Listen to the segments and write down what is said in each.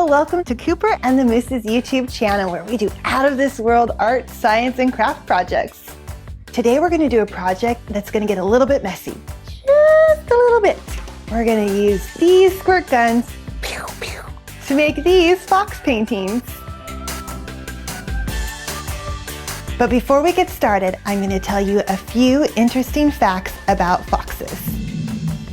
welcome to Cooper and the Moose's YouTube channel, where we do out-of-this-world art, science, and craft projects. Today we're going to do a project that's going to get a little bit messy. Just a little bit. We're going to use these squirt guns to make these fox paintings. But before we get started, I'm going to tell you a few interesting facts about foxes.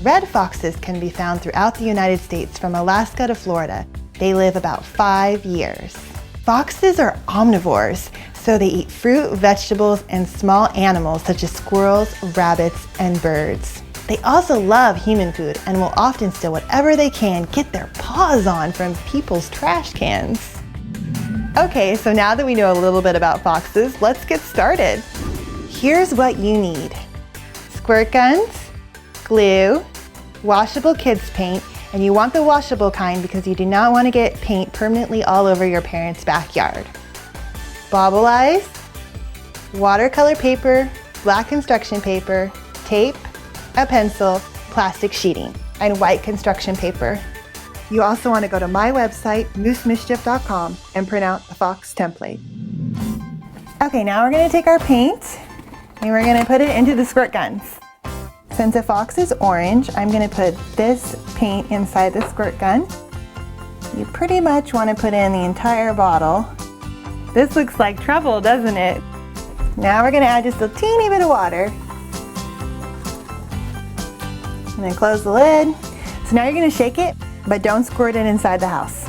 Red foxes can be found throughout the United States from Alaska to Florida. They live about 5 years. Foxes are omnivores, so they eat fruit, vegetables, and small animals such as squirrels, rabbits, and birds. They also love human food and will often steal whatever they can get their paws on from people's trash cans. Okay, so now that we know a little bit about foxes, let's get started. Here's what you need: squirt guns, glue, washable kids paint, and you want the washable kind because you do not want to get paint permanently all over your parents' backyard. Bobble eyes, watercolor paper, black construction paper, tape, a pencil, plastic sheeting, and white construction paper. You also want to go to my website, mischief.com, and print out the fox template. Okay, now we're going to take our paint and we're going to put it into the squirt guns. Since the fox is orange, I'm going to put this paint inside the squirt gun. You pretty much want to put in the entire bottle. This looks like trouble, doesn't it? Now we're going to add just a teeny bit of water. And then close the lid. So now you're going to shake it, but don't squirt it inside the house.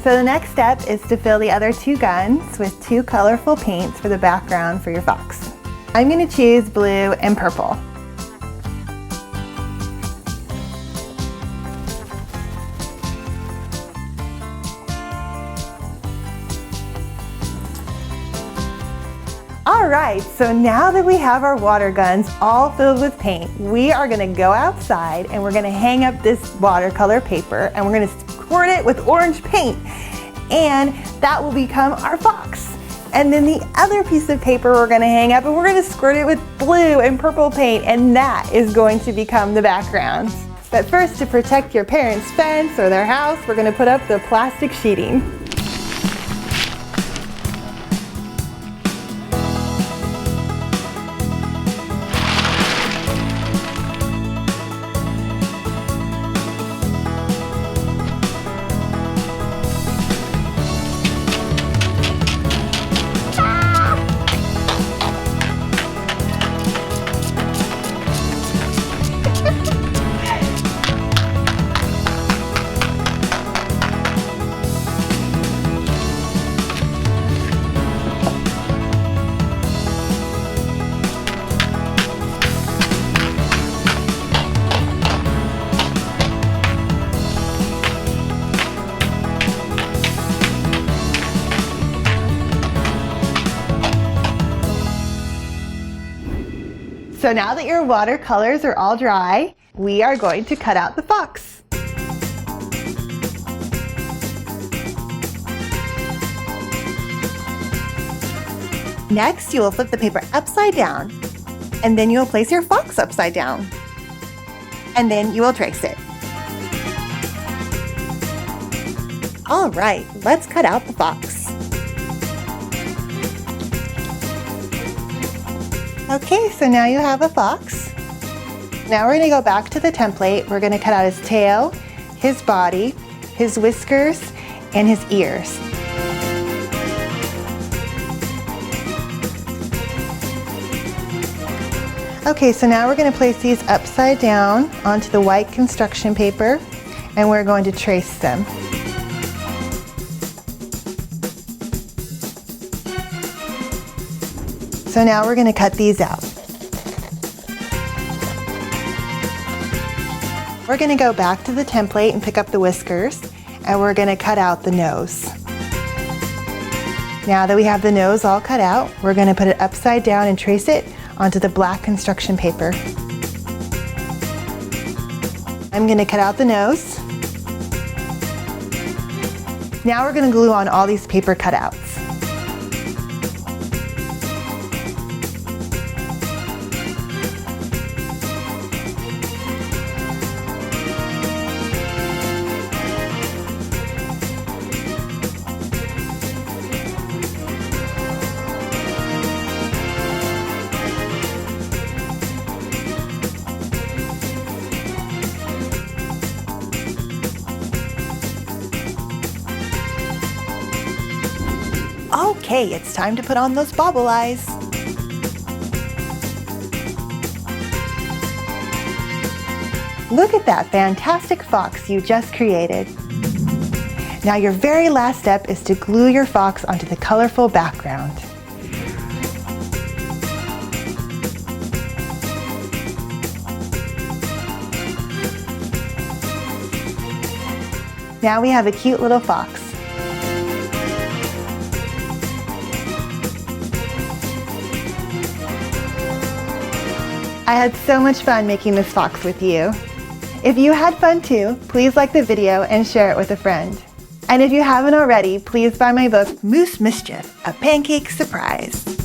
So the next step is to fill the other two guns with two colorful paints for the background for your fox. I'm going to choose blue and purple. Alright, so now that we have our water guns all filled with paint, we are going to go outside and we're going to hang up this watercolor paper and we're going to squirt it with orange paint, and that will become our fox. And then the other piece of paper we're going to hang up and we're going to squirt it with blue and purple paint, and that is going to become the background. But first, to protect your parents' fence or their house, we're going to put up the plastic sheeting. So now that your watercolors are all dry, we are going to cut out the fox. Next, you will flip the paper upside down, and then you will place your fox upside down. And then you will trace it. All right, let's cut out the fox. Okay, so now you have a fox. Now we're going to go back to the template. We're going to cut out his tail, his body, his whiskers, and his ears. Okay, so now we're going to place these upside down onto the white construction paper, and we're going to trace them. So now we're going to cut these out. We're going to go back to the template and pick up the whiskers, and we're going to cut out the nose. Now that we have the nose all cut out, we're going to put it upside down and trace it onto the black construction paper. I'm going to cut out the nose. Now we're going to glue on all these paper cutouts. Okay, it's time to put on those bobble eyes. Look at that fantastic fox you just created. Now your very last step is to glue your fox onto the colorful background. Now we have a cute little fox. I had so much fun making this fox with you. If you had fun too, please like the video and share it with a friend. And if you haven't already, please buy my book, Mischief, A Pancake Surprise.